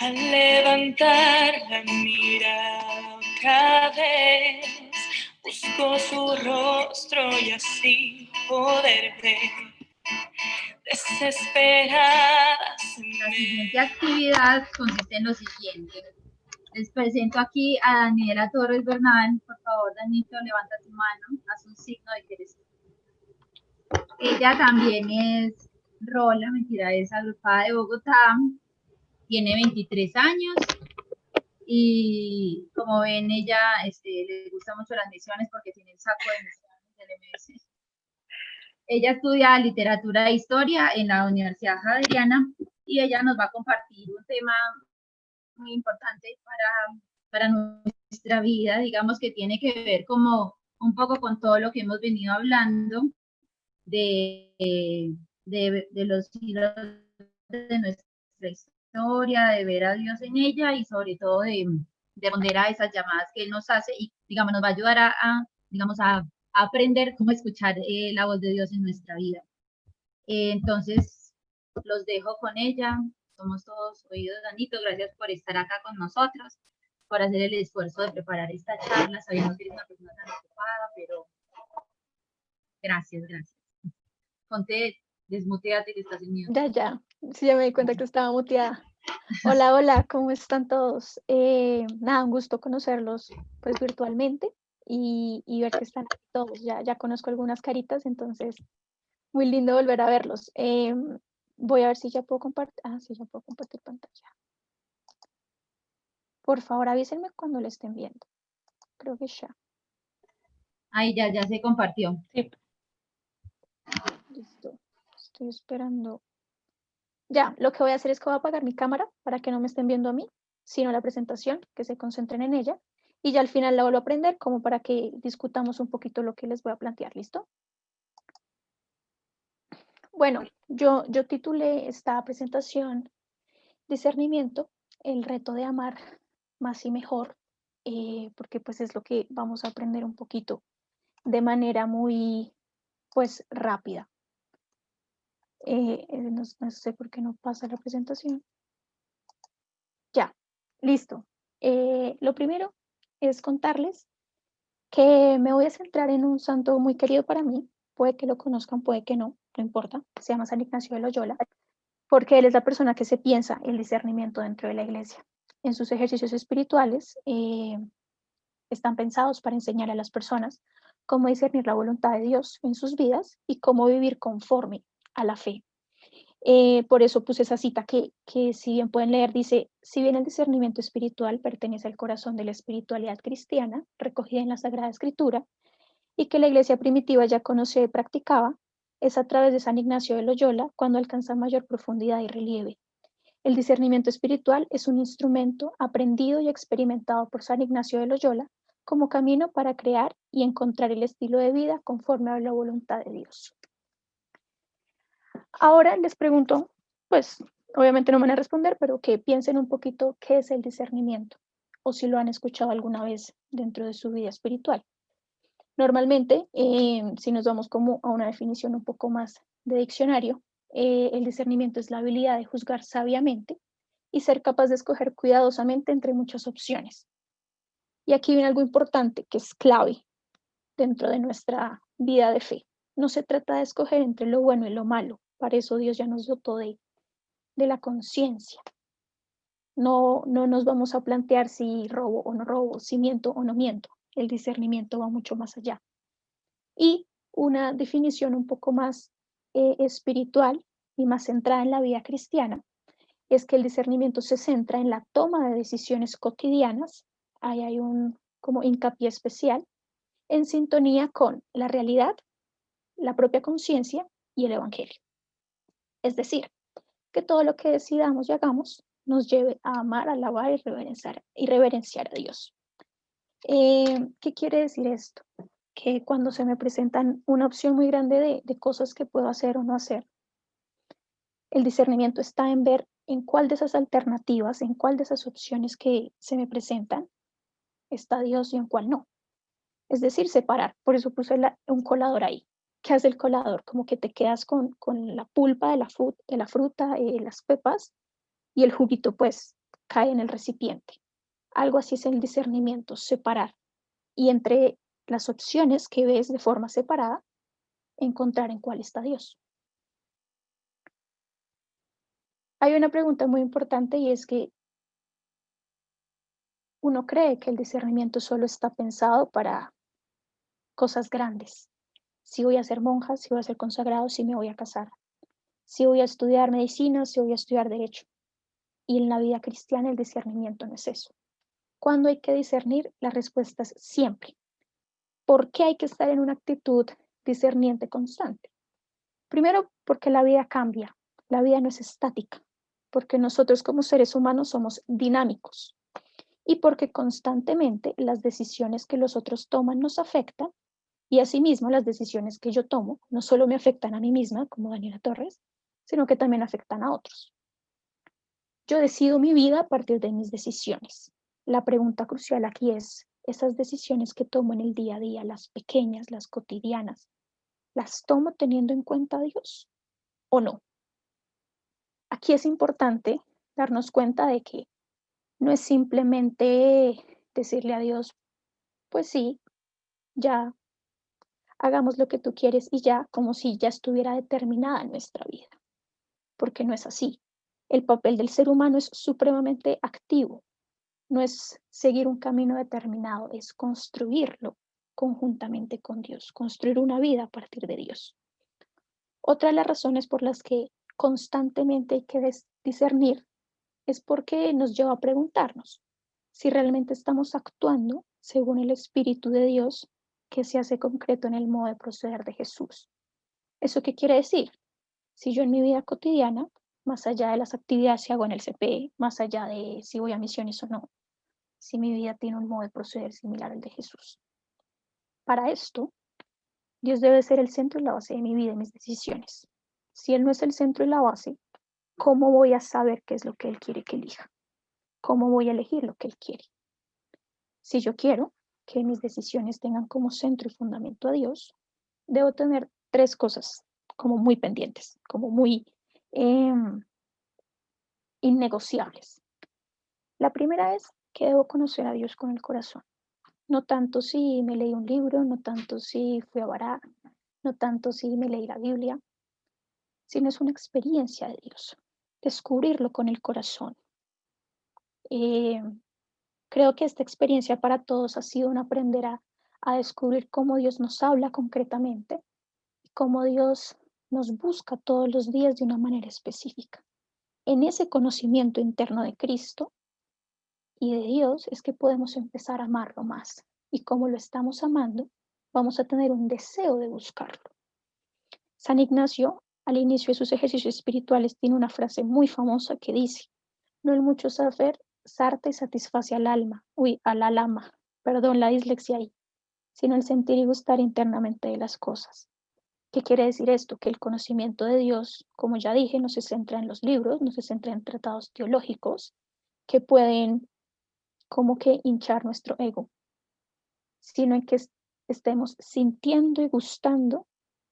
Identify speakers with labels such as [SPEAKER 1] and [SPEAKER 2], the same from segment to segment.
[SPEAKER 1] Al levantar la mirada otra vez, busco su rostro y así poder ver. Desesperada se
[SPEAKER 2] La siguiente actividad consiste en lo siguiente. Les presento aquí a Daniela Torres Bernal. Por favor, Danito, levanta tu mano, haz un signo de que eres tú. Ella también es Rola, mentira, es agrupada de Bogotá, tiene 23 años y como ven ella le gusta mucho las misiones porque tiene el saco de misiones del MS. Ella estudia literatura e historia en la Universidad Javeriana y ella nos va a compartir un tema muy importante para nuestra vida, digamos que tiene que ver como un poco con todo lo que hemos venido hablando de los hilos de nuestra historia, de ver a Dios en ella y sobre todo de responder a esas llamadas que Él nos hace y, digamos, nos va a ayudar digamos, a aprender cómo escuchar la voz de Dios en nuestra vida. Entonces, los dejo con ella. Somos todos oídos, Danito. Gracias por estar acá con nosotros, por hacer el esfuerzo de preparar esta charla. Sabemos que eres una persona tan ocupada, pero gracias. Ponte, desmuteate que estás en mute.
[SPEAKER 3] Ya. Sí, ya me di cuenta que estaba muteada. Hola, ¿cómo están todos? Nada, un gusto conocerlos pues virtualmente y ver que están aquí todos. Ya conozco algunas caritas, entonces muy lindo volver a verlos. Voy a ver si ya puedo compartir. Sí, ya puedo compartir pantalla. Por favor, avísenme cuando lo estén viendo. Creo que ya.
[SPEAKER 2] Ahí ya se compartió.
[SPEAKER 3] Sí. Listo. Estoy esperando. Ya, lo que voy a hacer es que voy a apagar mi cámara para que no me estén viendo a mí, sino la presentación, que se concentren en ella. Y ya al final la vuelvo a prender como para que discutamos un poquito lo que les voy a plantear. ¿Listo? Bueno, yo titulé esta presentación Discernimiento, el reto de amar más y mejor, porque pues es lo que vamos a aprender un poquito de manera muy pues rápida. No sé por qué no pasa la presentación. Ya, listo. Lo primero es contarles que me voy a centrar en un santo muy querido para mí. Puede que lo conozcan, puede que no importa. Se llama San Ignacio de Loyola, porque él es la persona que se piensa el discernimiento dentro de la iglesia. En sus ejercicios espirituales están pensados para enseñar a las personas cómo discernir la voluntad de Dios en sus vidas y cómo vivir conforme a la fe. Por eso puse esa cita que si bien pueden leer, dice, si bien el discernimiento espiritual pertenece al corazón de la espiritualidad cristiana, recogida en la Sagrada Escritura, y que la iglesia primitiva ya conocía y practicaba, es a través de San Ignacio de Loyola cuando alcanza mayor profundidad y relieve. El discernimiento espiritual es un instrumento aprendido y experimentado por San Ignacio de Loyola como camino para crear y encontrar el estilo de vida conforme a la voluntad de Dios. Ahora les pregunto, pues obviamente no me van a responder, pero que piensen un poquito qué es el discernimiento o si lo han escuchado alguna vez dentro de su vida espiritual. Normalmente, si nos vamos como a una definición un poco más de diccionario, el discernimiento es la habilidad de juzgar sabiamente y ser capaz de escoger cuidadosamente entre muchas opciones. Y aquí viene algo importante que es clave dentro de nuestra vida de fe. No se trata de escoger entre lo bueno y lo malo. Para eso Dios ya nos dotó de la conciencia. No nos vamos a plantear si robo o no robo, si miento o no miento. El discernimiento va mucho más allá. Y una definición un poco más espiritual y más centrada en la vida cristiana es que el discernimiento se centra en la toma de decisiones cotidianas. Ahí hay un como hincapié especial en sintonía con la realidad, la propia conciencia y el evangelio. Es decir, que todo lo que decidamos y hagamos nos lleve a amar, alabar y reverenciar a Dios. ¿Qué quiere decir esto? Que cuando se me presentan una opción muy grande de cosas que puedo hacer o no hacer, el discernimiento está en ver en cuál de esas alternativas, en cuál de esas opciones que se me presentan está Dios y en cuál no. Es decir, separar. Por eso puse un colador ahí. ¿Qué hace el colador? Como que te quedas con la pulpa de la fruta, las pepas y el juguito, pues, cae en el recipiente. Algo así es el discernimiento, separar. Y entre las opciones que ves de forma separada, encontrar en cuál está Dios. Hay una pregunta muy importante y es que uno cree que el discernimiento solo está pensado para cosas grandes. Si voy a ser monja, si voy a ser consagrado, si me voy a casar, si voy a estudiar medicina, si voy a estudiar derecho. Y en la vida cristiana el discernimiento no es eso. ¿Cuándo hay que discernir? La respuesta es siempre. ¿Por qué hay que estar en una actitud discerniente constante? Primero, porque la vida cambia, la vida no es estática, porque nosotros como seres humanos somos dinámicos y porque constantemente las decisiones que los otros toman nos afectan y asimismo las decisiones que yo tomo no solo me afectan a mí misma, como Daniela Torres, sino que también afectan a otros. Yo decido mi vida a partir de mis decisiones. La pregunta crucial aquí es, ¿esas decisiones que tomo en el día a día, las pequeñas, las cotidianas, las tomo teniendo en cuenta a Dios o no? Aquí es importante darnos cuenta de que no es simplemente decirle a Dios, pues sí, ya hagamos lo que tú quieres y ya, como si ya estuviera determinada nuestra vida, porque no es así. El papel del ser humano es supremamente activo, no es seguir un camino determinado, es construirlo conjuntamente con Dios, construir una vida a partir de Dios. Otra de las razones por las que constantemente hay que discernir es porque nos lleva a preguntarnos si realmente estamos actuando según el Espíritu de Dios que se hace concreto en el modo de proceder de Jesús. ¿Eso qué quiere decir? Si yo en mi vida cotidiana, más allá de las actividades que hago en el CPE, más allá de si voy a misiones o no, si mi vida tiene un modo de proceder similar al de Jesús. Para esto, Dios debe ser el centro y la base de mi vida y mis decisiones. Si Él no es el centro y la base, ¿cómo voy a saber qué es lo que Él quiere que elija? ¿Cómo voy a elegir lo que Él quiere? Si yo quiero que mis decisiones tengan como centro y fundamento a Dios, debo tener tres cosas como muy pendientes, como muy eh, innegociables. La primera es que debo conocer a Dios con el corazón. No tanto si me leí un libro, no tanto si fui a Bará, no tanto si me leí la Biblia, sino es una experiencia de Dios. Descubrirlo con el corazón. Eh, Creo que esta experiencia para todos ha sido un aprender a descubrir cómo Dios nos habla concretamente y cómo Dios nos busca todos los días de una manera específica. En ese conocimiento interno de Cristo y de Dios es que podemos empezar a amarlo más. Y como lo estamos amando, vamos a tener un deseo de buscarlo. San Ignacio, al inicio de sus ejercicios espirituales, tiene una frase muy famosa que dice, no el mucho saber sarta y satisface al alma, al alma, perdón la dislexia ahí, sino el sentir y gustar internamente de las cosas. ¿Qué quiere decir esto? Que el conocimiento de Dios, como ya dije, no se centra en los libros, no se centra en tratados teológicos que pueden como que hinchar nuestro ego, sino en que estemos sintiendo y gustando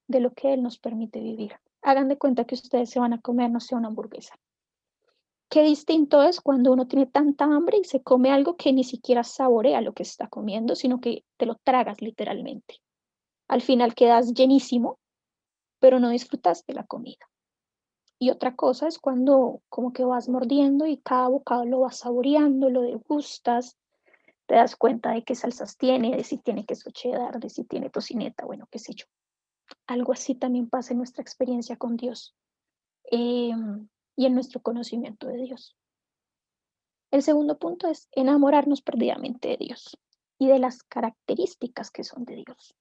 [SPEAKER 3] de lo que Él nos permite vivir. Hagan de cuenta que ustedes se van a comer, no sé, una hamburguesa. Qué distinto es cuando uno tiene tanta hambre y se come algo que ni siquiera saborea lo que está comiendo, sino que te lo tragas literalmente. Al final quedas llenísimo, pero no disfrutaste la comida. Y otra cosa es cuando como que vas mordiendo y cada bocado lo vas saboreando, lo degustas, te das cuenta de qué salsas tiene, de si tiene queso cheddar, de si tiene tocineta, bueno, qué sé yo. Algo así también pasa en nuestra experiencia con Dios y en nuestro conocimiento de Dios. El segundo punto es enamorarnos perdidamente de Dios y de las características que son de Dios,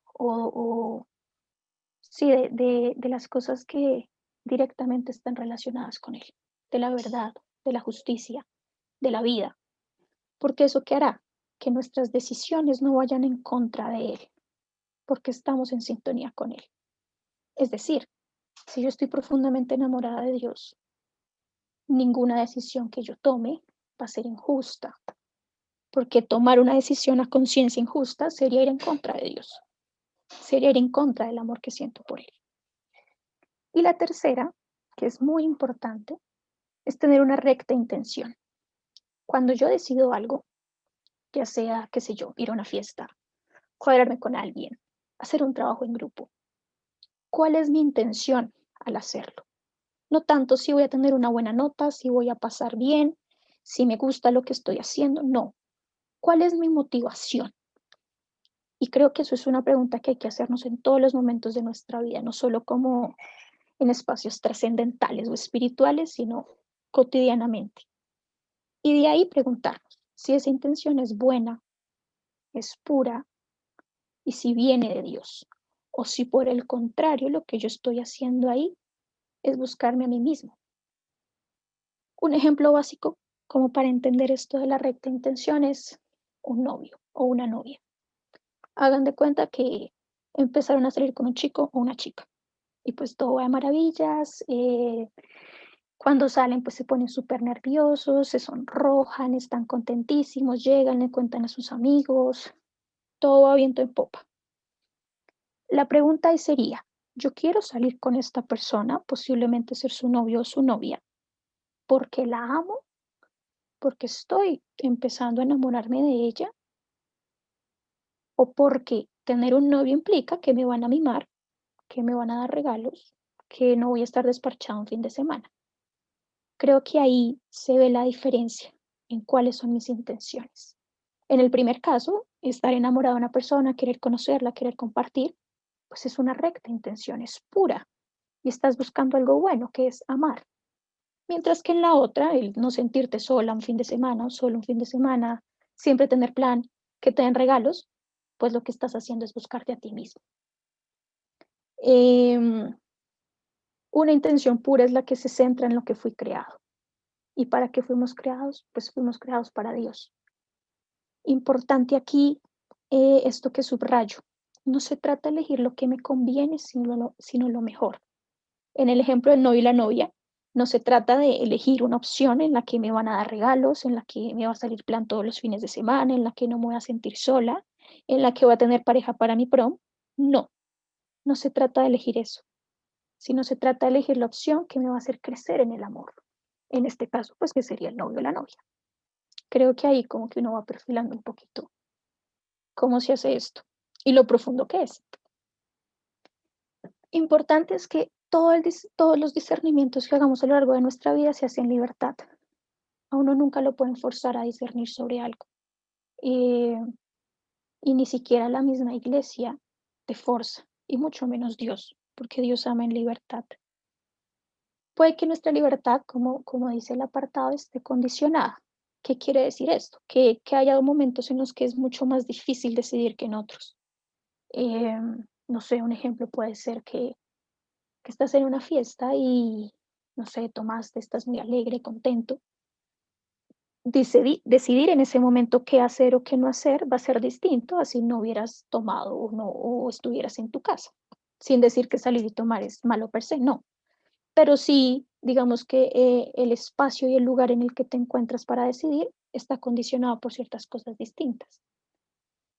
[SPEAKER 3] sí, de las cosas que directamente están relacionadas con Él, de la verdad, de la justicia, de la vida, porque eso qué hará, que nuestras decisiones no vayan en contra de Él, porque estamos en sintonía con Él. Es decir, si yo estoy profundamente enamorada de Dios, ninguna decisión que yo tome va a ser injusta, porque tomar una decisión a conciencia injusta sería ir en contra de Dios, sería ir en contra del amor que siento por Él. Y la tercera, que es muy importante, es tener una recta intención. Cuando yo decido algo, ya sea, qué sé yo, ir a una fiesta, cuadrarme con alguien, hacer un trabajo en grupo, ¿cuál es mi intención al hacerlo? No tanto si voy a tener una buena nota, si voy a pasar bien, si me gusta lo que estoy haciendo, no. ¿Cuál es mi motivación? Y creo que eso es una pregunta que hay que hacernos en todos los momentos de nuestra vida, no solo como en espacios trascendentales o espirituales, sino cotidianamente. Y de ahí preguntarnos si esa intención es buena, es pura y si viene de Dios. O si por el contrario lo que yo estoy haciendo ahí es buscarme a mí mismo. Un ejemplo básico como para entender esto de la recta intención es un novio o una novia. Hagan de cuenta que empezaron a salir con un chico o una chica y pues todo va de maravillas. Cuando salen pues se ponen súper nerviosos, se sonrojan, están contentísimos, llegan, le cuentan a sus amigos, todo va viento en popa. La pregunta ahí sería, yo quiero salir con esta persona, posiblemente ser su novio o su novia, porque la amo, porque estoy empezando a enamorarme de ella, o porque tener un novio implica que me van a mimar, que me van a dar regalos, que no voy a estar desparchado un fin de semana. Creo que ahí se ve la diferencia en cuáles son mis intenciones. En el primer caso, estar enamorado de una persona, querer conocerla, querer compartir, pues es una recta intención, es pura y estás buscando algo bueno, que es amar. Mientras que en la otra, el no sentirte sola un fin de semana o solo un fin de semana, siempre tener plan, que te den regalos, pues lo que estás haciendo es buscarte a ti mismo. Una intención pura es la que se centra en lo que fui creado. ¿Y para qué fuimos creados? Pues fuimos creados para Dios. Importante aquí esto que subrayo. No se trata de elegir lo que me conviene, sino lo mejor. En el ejemplo del novio y la novia, no se trata de elegir una opción en la que me van a dar regalos, en la que me va a salir plan todos los fines de semana, en la que no me voy a sentir sola, en la que voy a tener pareja para mi prom. No, no se trata de elegir eso, sino se trata de elegir la opción que me va a hacer crecer en el amor. En este caso, pues que sería el novio o la novia. Creo que ahí como que uno va perfilando un poquito cómo se hace esto y lo profundo que es. Importante es que todos los discernimientos que hagamos a lo largo de nuestra vida se hacen en libertad. A uno nunca lo pueden forzar a discernir sobre algo. Eh, y ni siquiera la misma iglesia te forza, y mucho menos Dios, porque Dios ama en libertad. Puede que nuestra libertad, como dice el apartado, esté condicionada. ¿Qué quiere decir esto? Que haya momentos en los que es mucho más difícil decidir que en otros. No sé, un ejemplo puede ser que estás en una fiesta y, no sé, tomaste, estás muy alegre, contento. Decidir en ese momento qué hacer o qué no hacer va a ser distinto a si no hubieras tomado o estuvieras en tu casa. Sin decir que salir y tomar es malo per se, no. Pero sí, digamos que el espacio y el lugar en el que te encuentras para decidir está condicionado por ciertas cosas distintas.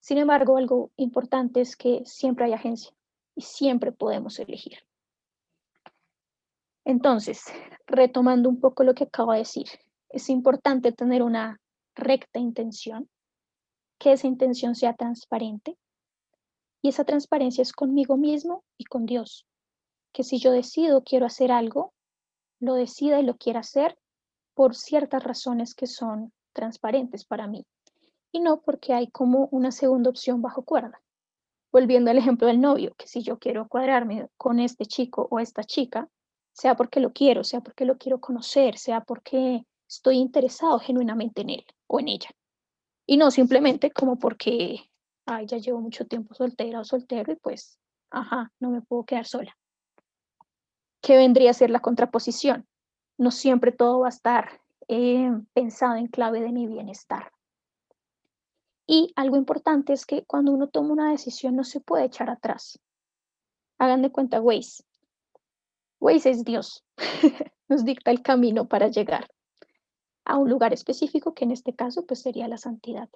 [SPEAKER 3] Sin embargo, algo importante es que siempre hay agencia y siempre podemos elegir. Entonces, retomando un poco lo que acabo de decir, es importante tener una recta intención, que esa intención sea transparente y esa transparencia es conmigo mismo y con Dios, que si yo decido quiero hacer algo, lo decida y lo quiera hacer por ciertas razones que son transparentes para mí y no porque hay como una segunda opción bajo cuerda. Volviendo al ejemplo del novio, que si yo quiero cuadrarme con este chico o esta chica, sea porque lo quiero, sea porque lo quiero conocer, sea porque estoy interesado genuinamente en él o en ella. Y no simplemente como porque, ay, ya llevo mucho tiempo soltera o soltero y pues, ajá, no me puedo quedar sola. ¿Qué vendría a ser la contraposición? No siempre todo va a estar pensado en clave de mi bienestar. Y algo importante es que cuando uno toma una decisión no se puede echar atrás. Hagan de cuenta Waze. Waze es Dios. Nos dicta el camino para llegar a un lugar específico que en este caso pues sería la santidad.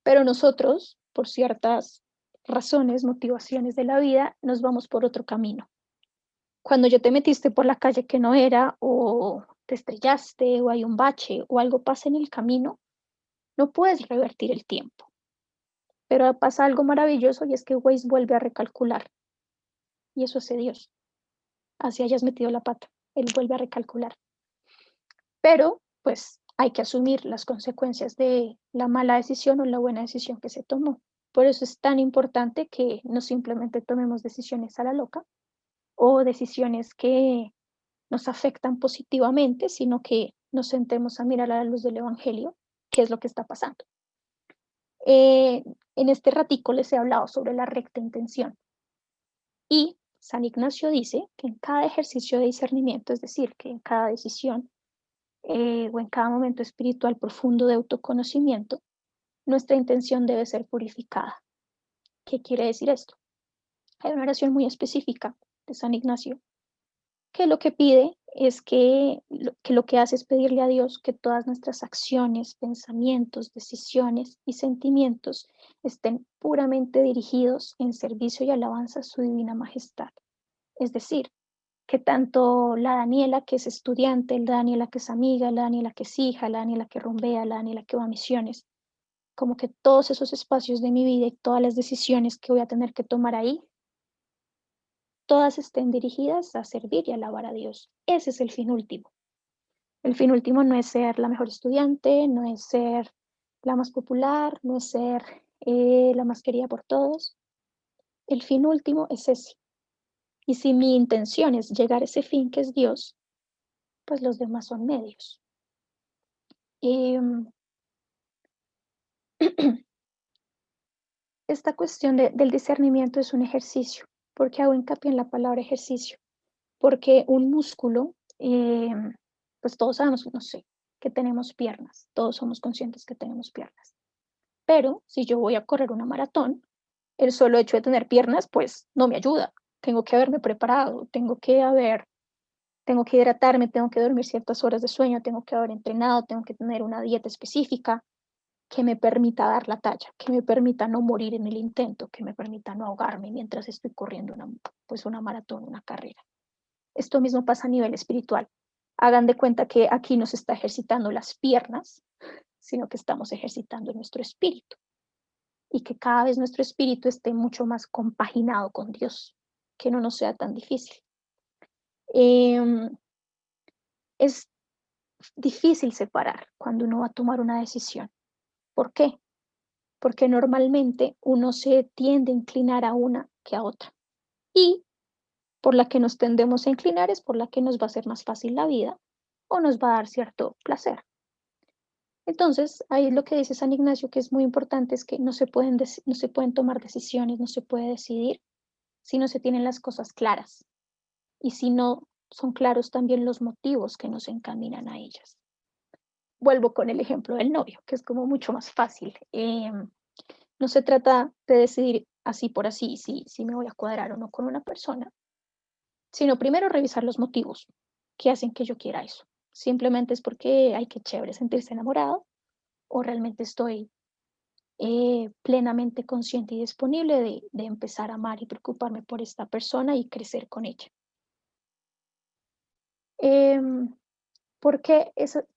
[SPEAKER 3] Pero nosotros, por ciertas razones, motivaciones de la vida, nos vamos por otro camino. Cuando ya te metiste por la calle que no era o te estrellaste o hay un bache o algo pasa en el camino, no puedes revertir el tiempo. Pero pasa algo maravilloso y es que Waze vuelve a recalcular. Y eso hace Dios. Así hayas metido la pata, Él vuelve a recalcular. Pero pues hay que asumir las consecuencias de la mala decisión o la buena decisión que se tomó. Por eso es tan importante que no simplemente tomemos decisiones a la loca o decisiones que nos afectan positivamente, sino que nos sentemos a mirar a la luz del Evangelio qué es lo que está pasando. En este ratico les he hablado sobre la recta intención y San Ignacio dice que en cada ejercicio de discernimiento, es decir, que en cada decisión o en cada momento espiritual profundo de autoconocimiento, nuestra intención debe ser purificada. ¿Qué quiere decir esto? Hay una oración muy específica de San Ignacio que lo que pide es que lo que hace es pedirle a Dios que todas nuestras acciones, pensamientos, decisiones y sentimientos estén puramente dirigidos en servicio y alabanza a su divina majestad. Es decir, que tanto la Daniela que es estudiante, la Daniela que es amiga, la Daniela que es hija, la Daniela que rumbea, la Daniela que va a misiones, como que todos esos espacios de mi vida y todas las decisiones que voy a tener que tomar ahí, todas estén dirigidas a servir y alabar a Dios. Ese es el fin último. El fin último no es ser la mejor estudiante, no es ser la más popular, no es ser la más querida por todos. El fin último es ese. Y si mi intención es llegar a ese fin que es Dios, pues los demás son medios. Em, Esta cuestión del discernimiento es un ejercicio. ¿Por qué hago hincapié en la palabra ejercicio? Porque un músculo, pues todos sabemos, no sé, que tenemos piernas, todos somos conscientes que tenemos piernas. Pero si yo voy a correr una maratón, el solo hecho de tener piernas, pues no me ayuda. Tengo que haberme preparado, tengo que hidratarme, tengo que dormir ciertas horas de sueño, tengo que haber entrenado, tengo que tener una dieta específica que me permita dar la talla, que me permita no morir en el intento, que me permita no ahogarme mientras estoy corriendo una maratón, una carrera. Esto mismo pasa a nivel espiritual. Hagan de cuenta que aquí no se está ejercitando las piernas, sino que estamos ejercitando nuestro espíritu. Y que cada vez nuestro espíritu esté mucho más compaginado con Dios, que no nos sea tan difícil. Es difícil separar cuando uno va a tomar una decisión. ¿Por qué? Porque normalmente uno se tiende a inclinar a una que a otra. Y por la que nos tendemos a inclinar es por la que nos va a hacer más fácil la vida o nos va a dar cierto placer. Entonces, ahí lo que dice San Ignacio, que es muy importante, es que no se pueden tomar decisiones, no se puede decidir si no se tienen las cosas claras y si no son claros también los motivos que nos encaminan a ellas. Vuelvo con el ejemplo del novio, que es como mucho más fácil. No se trata de decidir así por así si me voy a cuadrar o no con una persona, sino primero revisar los motivos que hacen que yo quiera eso. Simplemente es porque hay que chévere sentirse enamorado o realmente estoy plenamente consciente y disponible de empezar a amar y preocuparme por esta persona y crecer con ella. ¿Por qué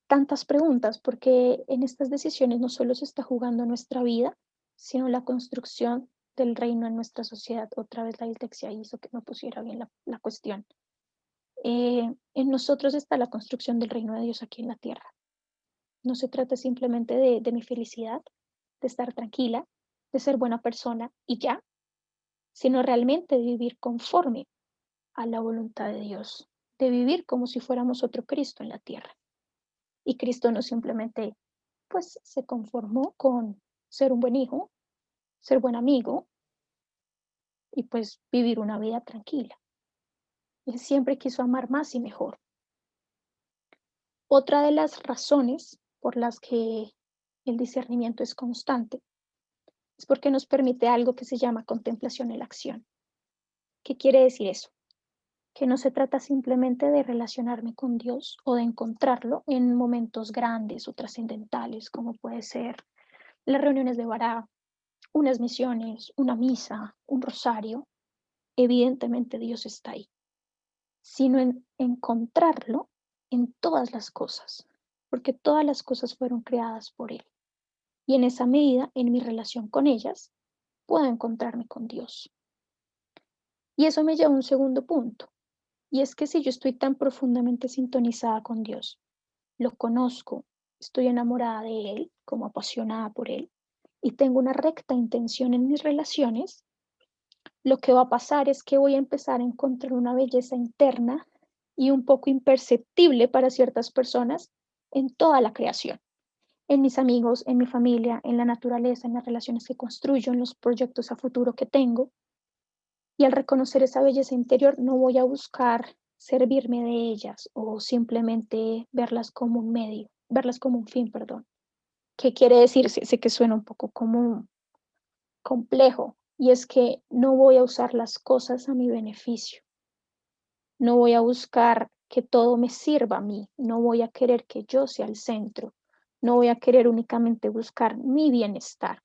[SPEAKER 3] tantas preguntas? Porque en estas decisiones no solo se está jugando nuestra vida, sino la construcción del reino en nuestra sociedad. Otra vez la dislexia hizo que no pusiera bien la cuestión. En nosotros está la construcción del reino de Dios aquí en la tierra. No se trata simplemente de mi felicidad, de estar tranquila, de ser buena persona y ya, sino realmente de vivir conforme a la voluntad de Dios, de vivir como si fuéramos otro Cristo en la tierra. Y Cristo no simplemente, pues, se conformó con ser un buen hijo, ser buen amigo y pues vivir una vida tranquila. Él siempre quiso amar más y mejor. Otra de las razones por las que el discernimiento es constante es porque nos permite algo que se llama contemplación en la acción. ¿Qué quiere decir eso? Que no se trata simplemente de relacionarme con Dios o de encontrarlo en momentos grandes o trascendentales, como puede ser las reuniones de Bará, unas misiones, una misa, un rosario. Evidentemente Dios está ahí, sino en encontrarlo en todas las cosas, porque todas las cosas fueron creadas por Él. Y en esa medida, en mi relación con ellas, puedo encontrarme con Dios. Y eso me lleva a un segundo punto, y es que si yo estoy tan profundamente sintonizada con Dios, lo conozco, estoy enamorada de Él, como apasionada por Él, y tengo una recta intención en mis relaciones, lo que va a pasar es que voy a empezar a encontrar una belleza interna y un poco imperceptible para ciertas personas en toda la creación, en mis amigos, en mi familia, en la naturaleza, en las relaciones que construyo, en los proyectos a futuro que tengo. Y al reconocer esa belleza interior, no voy a buscar servirme de ellas o simplemente verlas como un medio, verlas como un fin, perdón. ¿Qué quiere decir? Sé que suena un poco como complejo, y es que no voy a usar las cosas a mi beneficio. No voy a buscar que todo me sirva a mí, no voy a querer que yo sea el centro, no voy a querer únicamente buscar mi bienestar,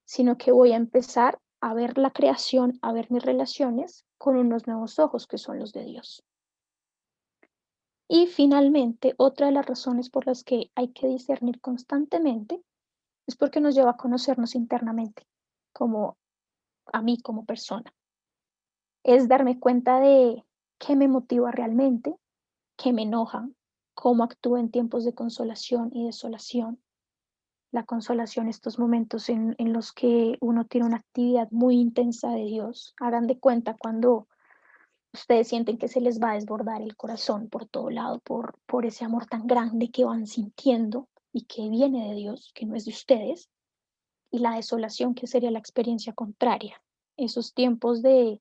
[SPEAKER 3] sino que voy a empezar a ver la creación, a ver mis relaciones con unos nuevos ojos que son los de Dios. Y finalmente, otra de las razones por las que hay que discernir constantemente es porque nos lleva a conocernos internamente, como a mí como persona. Es darme cuenta de qué me motiva realmente, qué me enoja, cómo actúo en tiempos de consolación y desolación. La consolación, estos momentos en los que uno tiene una actividad muy intensa de Dios. Hagan de cuenta cuando ustedes sienten que se les va a desbordar el corazón por todo lado, por ese amor tan grande que van sintiendo y que viene de Dios, que no es de ustedes, y la desolación, que sería la experiencia contraria. Esos tiempos de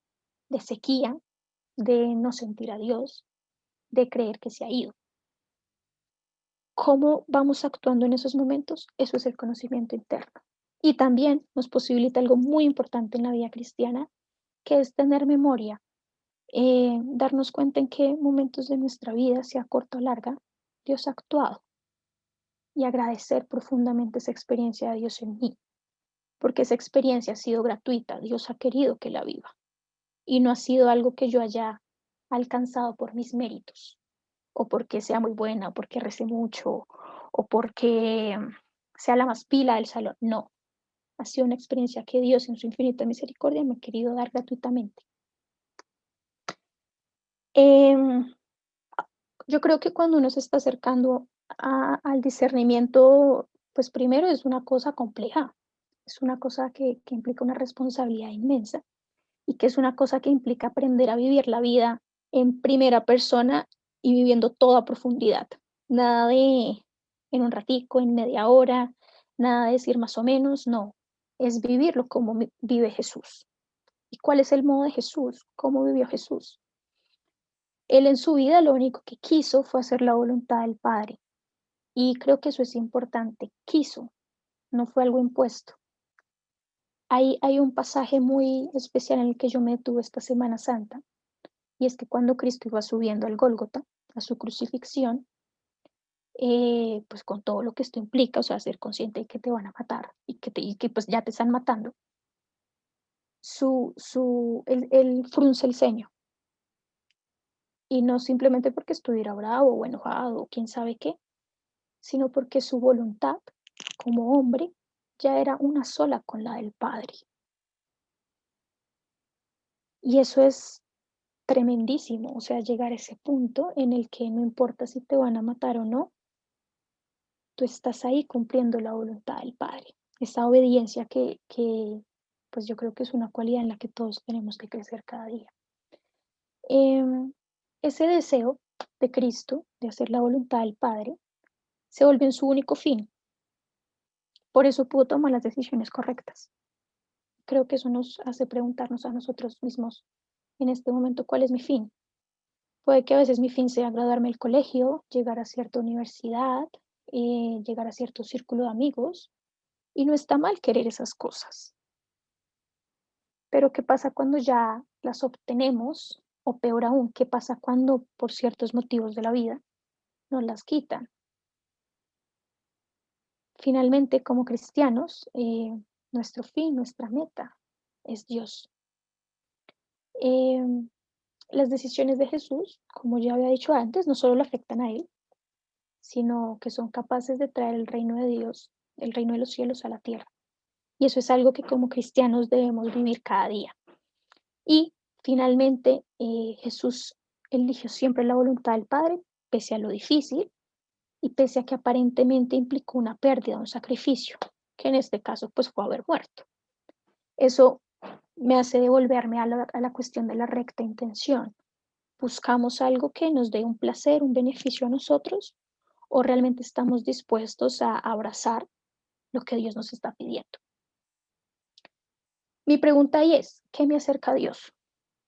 [SPEAKER 3] sequía, de no sentir a Dios, de creer que se ha ido. ¿Cómo vamos actuando en esos momentos? Eso es el conocimiento interno. Y también nos posibilita algo muy importante en la vida cristiana, que es tener memoria, darnos cuenta en qué momentos de nuestra vida, sea corta o larga, Dios ha actuado, y agradecer profundamente esa experiencia de Dios en mí, porque esa experiencia ha sido gratuita, Dios ha querido que la viva, y no ha sido algo que yo haya alcanzado por mis méritos, o porque sea muy buena, o porque recé mucho, o porque sea la más pila del salón. No, ha sido una experiencia que Dios en su infinita misericordia me ha querido dar gratuitamente. Em, yo creo que cuando uno se está acercando al discernimiento, pues primero es una cosa compleja, es una cosa que implica una responsabilidad inmensa, y que es una cosa que implica aprender a vivir la vida en primera persona y viviendo toda profundidad. Nada de en un ratico, en media hora, nada de decir más o menos, no. Es vivirlo como vive Jesús. ¿Y cuál es el modo de Jesús? ¿Cómo vivió Jesús? Él en su vida lo único que quiso fue hacer la voluntad del Padre. Y creo que eso es importante. Quiso, no fue algo impuesto. Hay un pasaje muy especial en el que yo me detuve esta Semana Santa. Y es que cuando Cristo iba subiendo al Gólgota, a su crucifixión, pues con todo lo que esto implica, o sea, ser consciente de que te van a matar y que pues ya te están matando, él frunce el ceño. Y no simplemente porque estuviera bravo o enojado o quién sabe qué, sino porque su voluntad como hombre ya era una sola con la del Padre. Y eso es tremendísimo, o sea, llegar a ese punto en el que no importa si te van a matar o no, tú estás ahí cumpliendo la voluntad del Padre. Esa obediencia pues yo creo que es una cualidad en la que todos tenemos que crecer cada día. Ese deseo de Cristo de hacer la voluntad del Padre se volvió en su único fin. Por eso pudo tomar las decisiones correctas. Creo que eso nos hace preguntarnos a nosotros mismos en este momento, ¿cuál es mi fin? Puede que a veces mi fin sea graduarme del colegio, llegar a cierta universidad, llegar a cierto círculo de amigos, y no está mal querer esas cosas. Pero ¿qué pasa cuando ya las obtenemos? O peor aún, ¿qué pasa cuando por ciertos motivos de la vida nos las quitan? Finalmente, como cristianos, nuestro fin, nuestra meta es Dios. Eh, Las decisiones de Jesús, como ya había dicho antes, no solo le afectan a él, sino que son capaces de traer el reino de Dios, el reino de los cielos a la tierra. Y eso es algo que como cristianos debemos vivir cada día. Y finalmente, Jesús eligió siempre la voluntad del Padre, pese a lo difícil y pese a que aparentemente implicó una pérdida, un sacrificio, que en este caso pues fue haber muerto. Eso me hace devolverme a la cuestión de la recta intención. ¿Buscamos algo que nos dé un placer, un beneficio a nosotros? ¿O realmente estamos dispuestos a abrazar lo que Dios nos está pidiendo? Mi pregunta ahí es, ¿qué me acerca a Dios?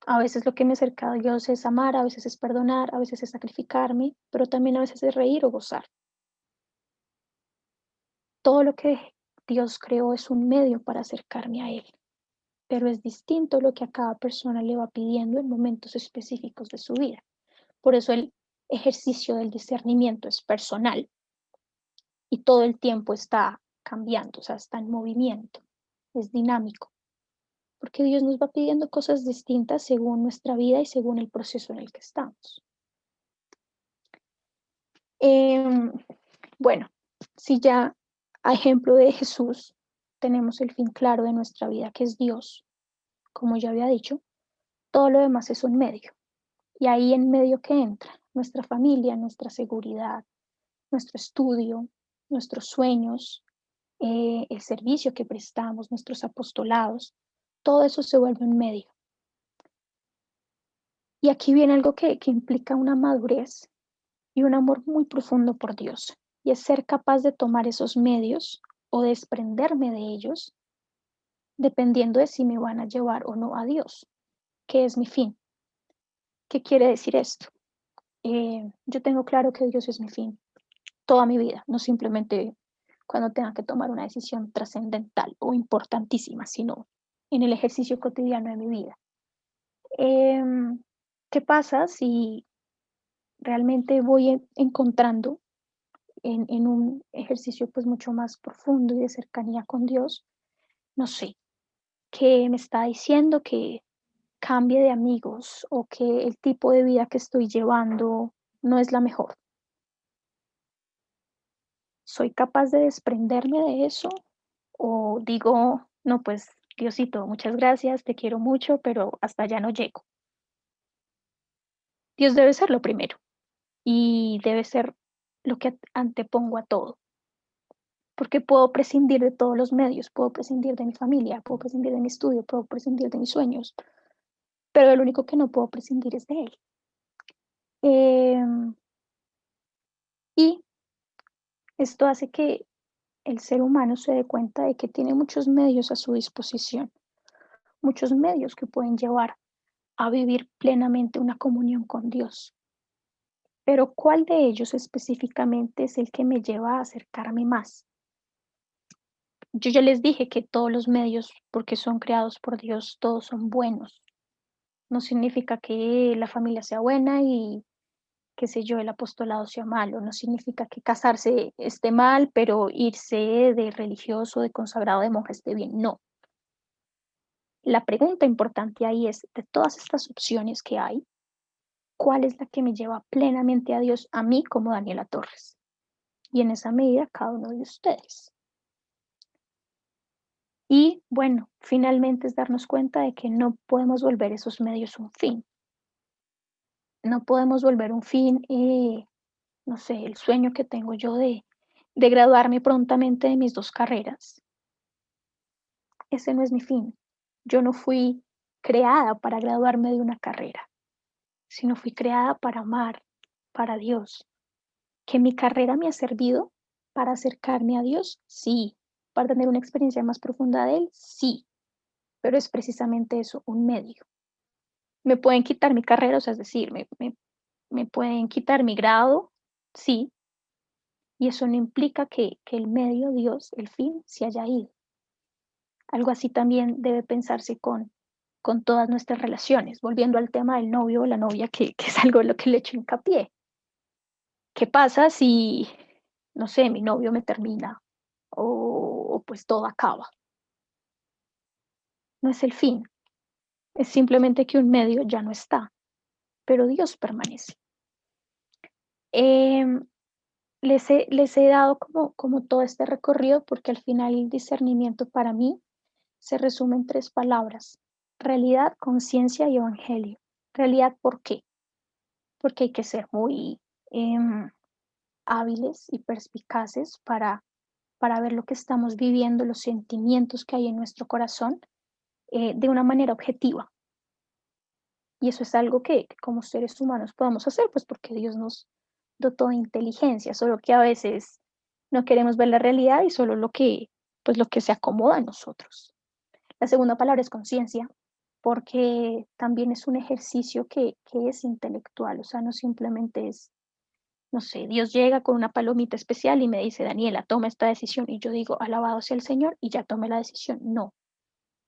[SPEAKER 3] A veces lo que me acerca a Dios es amar, a veces es perdonar, a veces es sacrificarme, pero también a veces es reír o gozar. Todo lo que Dios creó es un medio para acercarme a Él, pero es distinto lo que a cada persona le va pidiendo en momentos específicos de su vida. Por eso el ejercicio del discernimiento es personal y todo el tiempo está cambiando, o sea, está en movimiento, es dinámico, porque Dios nos va pidiendo cosas distintas según nuestra vida y según el proceso en el que estamos. Bueno, si ya a ejemplo de Jesús tenemos el fin claro de nuestra vida, que es Dios, como ya había dicho, todo lo demás es un medio. Y ahí en medio que entra nuestra familia, nuestra seguridad, nuestro estudio, nuestros sueños, el servicio que prestamos, nuestros apostolados, todo eso se vuelve un medio. Y aquí viene algo que implica una madurez y un amor muy profundo por Dios, y es ser capaz de tomar esos medios o desprenderme de ellos, dependiendo de si me van a llevar o no a Dios, que es mi fin. ¿Qué quiere decir esto? Yo tengo claro que Dios es mi fin toda mi vida, no simplemente cuando tenga que tomar una decisión trascendental o importantísima, sino en el ejercicio cotidiano de mi vida. ¿Qué pasa si realmente voy encontrando en un ejercicio pues mucho más profundo y de cercanía con Dios, no sé, que me está diciendo que cambie de amigos o que el tipo de vida que estoy llevando no es la mejor? ¿Soy capaz de desprenderme de eso? ¿O digo, no, pues Diosito, muchas gracias, te quiero mucho, pero hasta allá no llego? Dios debe ser lo primero y debe ser lo que antepongo a todo, porque puedo prescindir de todos los medios, puedo prescindir de mi familia, puedo prescindir de mi estudio, puedo prescindir de mis sueños, pero lo único que no puedo prescindir es de Él. Em, y esto hace que el ser humano se dé cuenta de que tiene muchos medios a su disposición, muchos medios que pueden llevar a vivir plenamente una comunión con Dios. Pero ¿cuál de ellos específicamente es el que me lleva a acercarme más? Yo ya les dije que todos los medios, porque son creados por Dios, todos son buenos. No significa que la familia sea buena y, qué sé yo, el apostolado sea malo. No significa que casarse esté mal, pero irse de religioso, de consagrado, de monja esté bien. No. La pregunta importante ahí es, de todas estas opciones que hay, ¿cuál es la que me lleva plenamente a Dios, a mí como Daniela Torres? Y en esa medida, cada uno de ustedes. Y bueno, finalmente es darnos cuenta de que no podemos volver esos medios un fin. No podemos volver un fin, no sé, el sueño que tengo yo de graduarme prontamente de mis 2 carreras. Ese no es mi fin. Yo no fui creada para graduarme de una carrera, sino fui creada para amar, para Dios. ¿Que mi carrera me ha servido para acercarme a Dios? Sí. ¿Para tener una experiencia más profunda de Él? Sí. Pero es precisamente eso, un medio. Me pueden quitar mi carrera, o sea, es decir, me pueden quitar mi grado, sí, y eso no implica que el medio, Dios, el fin, se haya ido. Algo así también debe pensarse con todas nuestras relaciones, volviendo al tema del novio o la novia, que es algo en lo que le echo hincapié. ¿Qué pasa si, no sé, mi novio me termina o pues todo acaba? No es el fin, es simplemente que un medio ya no está. pero Dios permanece. Em, les he dado como todo este recorrido porque al final el discernimiento para mí se resume en 3 palabras: realidad, conciencia y evangelio. Realidad, ¿por qué? Porque hay que ser muy hábiles y perspicaces para ver lo que estamos viviendo, los sentimientos que hay en nuestro corazón, de una manera objetiva. Y eso es algo que como seres humanos podemos hacer, pues porque Dios nos dotó de inteligencia, solo que a veces no queremos ver la realidad y solo pues lo que se acomoda a nosotros. La segunda palabra es conciencia, porque también es un ejercicio que es intelectual, o sea, no simplemente es, no sé, Dios llega con una palomita especial y me dice, Daniela, toma esta decisión, y yo digo, alabado sea el Señor, y ya tomé la decisión. No,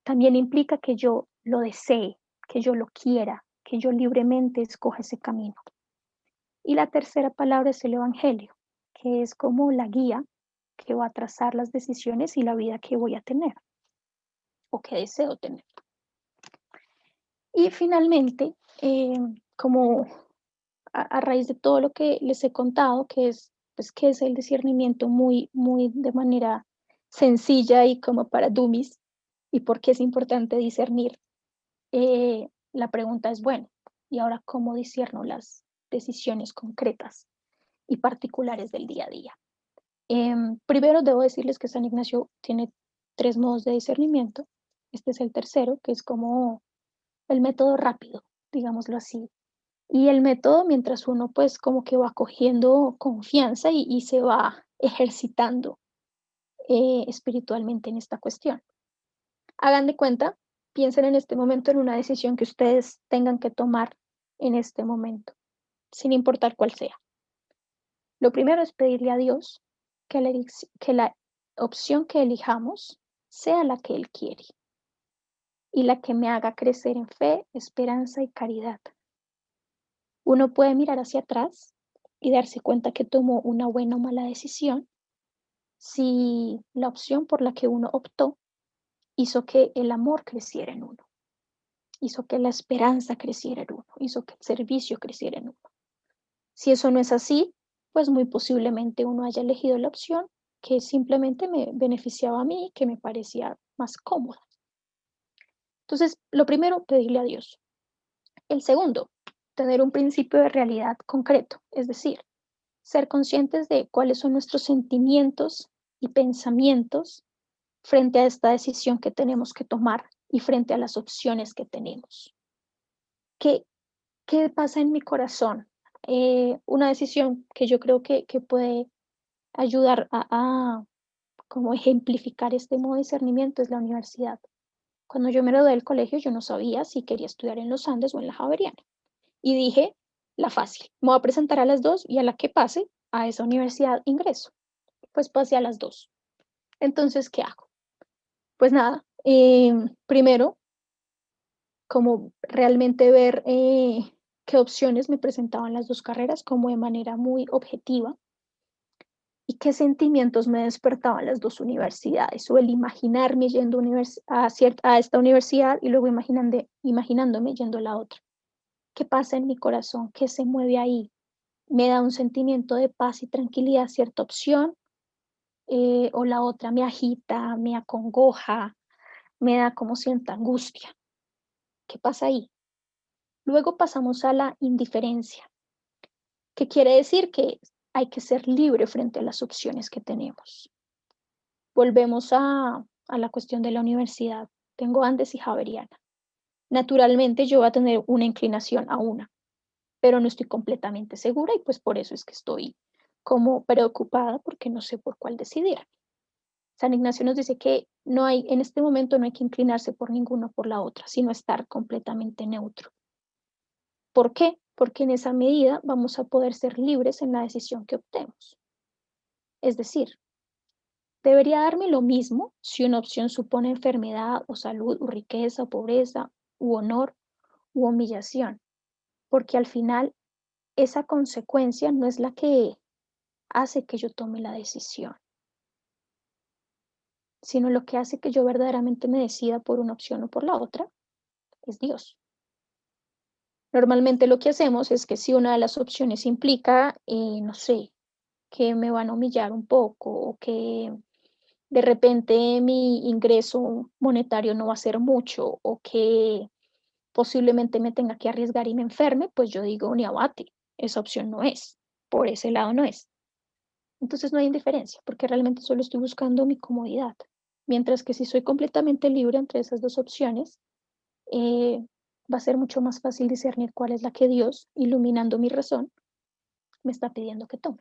[SPEAKER 3] también implica que yo lo desee, que yo lo quiera, que yo libremente escoja ese camino. Y la tercera palabra es el Evangelio, que es como la guía que va a trazar las decisiones y la vida que voy a tener o que deseo tener. Y finalmente, como a raíz de todo lo que les he contado, que es el discernimiento muy de manera sencilla y como para dummies, y por qué es importante discernir, la pregunta es, bueno, ¿y ahora cómo discierno las decisiones concretas y particulares del día a día? Primero debo decirles que San Ignacio tiene 3 modos de discernimiento. Este es el tercero, que es como el método rápido, digámoslo así. Y el método, mientras uno pues como que va cogiendo confianza y se va ejercitando espiritualmente en esta cuestión. Hagan de cuenta, piensen en este momento en una decisión que ustedes tengan que tomar en este momento, sin importar cuál sea. Lo primero es pedirle a Dios que la opción que elijamos sea la que Él quiere y la que me haga crecer en fe, esperanza y caridad. Uno puede mirar hacia atrás y darse cuenta que tomó una buena o mala decisión si la opción por la que uno optó hizo que el amor creciera en uno, hizo que la esperanza creciera en uno, hizo que el servicio creciera en uno. Si eso no es así, pues muy posiblemente uno haya elegido la opción que simplemente me beneficiaba a mí, que me parecía más cómoda. Entonces, lo primero, pedirle a Dios. El segundo, tener un principio de realidad concreto, es decir, ser conscientes de cuáles son nuestros sentimientos y pensamientos frente a esta decisión que tenemos que tomar y frente a las opciones que tenemos. ¿Qué, qué pasa en mi corazón? Una decisión que yo creo que puede ayudar a como ejemplificar este modo de discernimiento es la universidad. Cuando yo me gradué del colegio, yo no sabía si quería estudiar en los Andes o en la Javeriana. Y dije, la fácil, me voy a presentar a las dos y a la que pase, a esa universidad ingreso. Pues pasé a las dos. Entonces, ¿qué hago? Pues nada, primero, como realmente ver qué opciones me presentaban las 2 carreras como de manera muy objetiva y qué sentimientos me despertaban las 2 universidades, o el imaginarme yendo a esta universidad y luego imaginándome yendo a la otra. ¿Qué pasa en mi corazón? ¿Qué se mueve ahí? ¿Me da un sentimiento de paz y tranquilidad cierta opción? ¿O la otra me agita, me acongoja, me da como cierta angustia? ¿Qué pasa ahí? Luego pasamos a la indiferencia, que quiere decir que hay que ser libre frente a las opciones que tenemos. Volvemos a la cuestión de la universidad. Tengo Andes y Javeriana. Naturalmente yo voy a tener una inclinación a una, pero no estoy completamente segura y pues por eso es que estoy como preocupada porque no sé por cuál decidir. San Ignacio nos dice que no hay, en este momento no hay que inclinarse por ninguna o por la otra, sino estar completamente neutro. ¿Por qué? Porque en esa medida vamos a poder ser libres en la decisión que optemos. Es decir, debería darme lo mismo si una opción supone enfermedad o salud o riqueza o pobreza u honor u humillación, porque al final esa consecuencia no es la que hace que yo tome la decisión, sino lo que hace que yo verdaderamente me decida por una opción o por la otra es Dios. Normalmente lo que hacemos es que si una de las opciones implica, no sé, que me van a humillar un poco o que de repente mi ingreso monetario no va a ser mucho o que posiblemente me tenga que arriesgar y me enferme, pues yo digo, ni abate, esa opción no es, por ese lado no es. Entonces no hay indiferencia, porque realmente solo estoy buscando mi comodidad. Mientras que si soy completamente libre entre esas dos opciones, eh, va a ser mucho más fácil discernir cuál es la que Dios, iluminando mi razón, me está pidiendo que tome.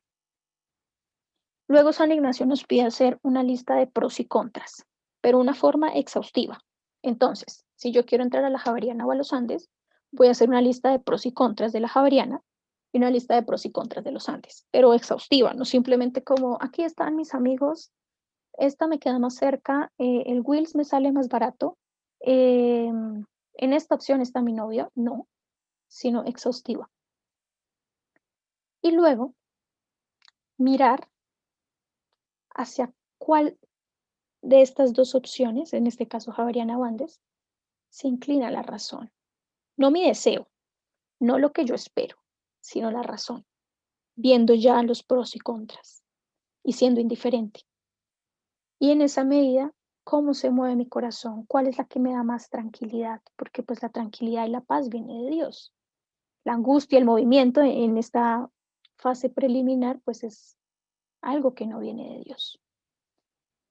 [SPEAKER 3] Luego San Ignacio nos pide hacer una lista de pros y contras, pero una forma exhaustiva. Entonces, si yo quiero entrar a la Javeriana o a los Andes, voy a hacer una lista de pros y contras de la Javeriana y una lista de pros y contras de los Andes, pero exhaustiva, no simplemente como aquí están mis amigos, esta me queda más cerca, el Wills me sale más barato, en esta opción está mi novio, no, sino exhaustiva. Y luego mirar hacia cuál de estas dos opciones, en este caso Javeriana o Andes, se inclina la razón. No mi deseo, no lo que yo espero, sino la razón, viendo ya los pros y contras y siendo indiferente. Y en esa medida, ¿cómo se mueve mi corazón? ¿Cuál es la que me da más tranquilidad? Porque pues la tranquilidad y la paz viene de Dios. La angustia, el movimiento en esta fase preliminar, pues es algo que no viene de Dios.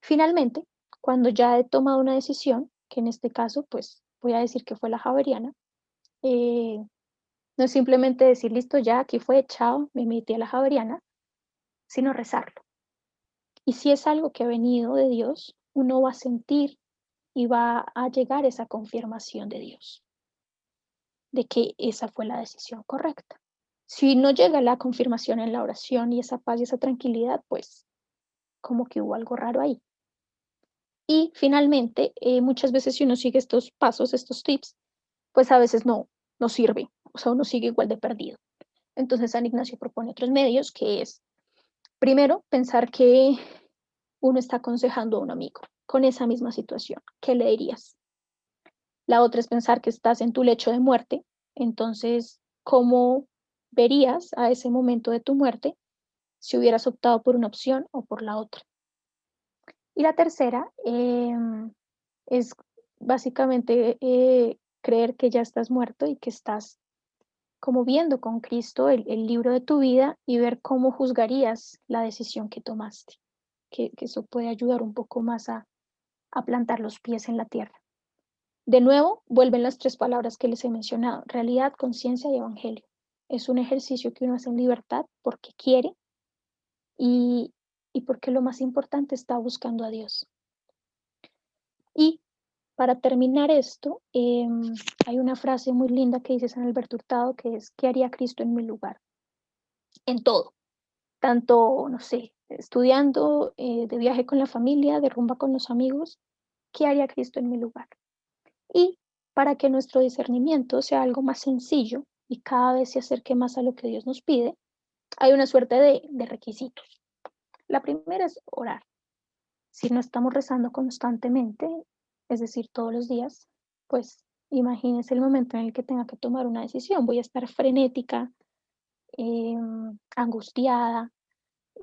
[SPEAKER 3] Finalmente, cuando ya he tomado una decisión, que en este caso, pues voy a decir que fue la Javeriana, no es simplemente decir, listo, ya aquí fue, chao, me metí a la Javeriana, sino rezarlo. Y si es algo que ha venido de Dios, uno va a sentir y va a llegar esa confirmación de Dios, de que esa fue la decisión correcta. Si no llega la confirmación en la oración y esa paz y esa tranquilidad, pues como que hubo algo raro ahí. Y finalmente, muchas veces si uno sigue estos pasos, estos tips, pues a veces no sirve, o sea, uno sigue igual de perdido. Entonces San Ignacio propone otros medios, que es, primero, pensar que uno está aconsejando a un amigo con esa misma situación. ¿Qué le dirías? La otra es pensar que estás en tu lecho de muerte, entonces, ¿cómo verías a ese momento de tu muerte si hubieras optado por una opción o por la otra? Y la tercera es básicamente creer que ya estás muerto y que estás como viendo con Cristo el libro de tu vida y ver cómo juzgarías la decisión que tomaste, que eso puede ayudar un poco más a plantar los pies en la tierra. De nuevo, vuelven las tres palabras que les he mencionado: realidad, conciencia y evangelio. Es un ejercicio que uno hace en libertad porque quiere y, y porque lo más importante está buscando a Dios. Y para terminar esto, hay una frase muy linda que dice San Alberto Hurtado, que es: ¿qué haría Cristo en mi lugar? En todo, tanto, no sé, estudiando, de viaje con la familia, de rumba con los amigos, ¿qué haría Cristo en mi lugar? Y para que nuestro discernimiento sea algo más sencillo y cada vez se acerque más a lo que Dios nos pide, hay una suerte de requisitos. La primera es orar. Si no estamos rezando constantemente, es decir, todos los días, pues imagínense el momento en el que tenga que tomar una decisión. Voy a estar frenética, angustiada,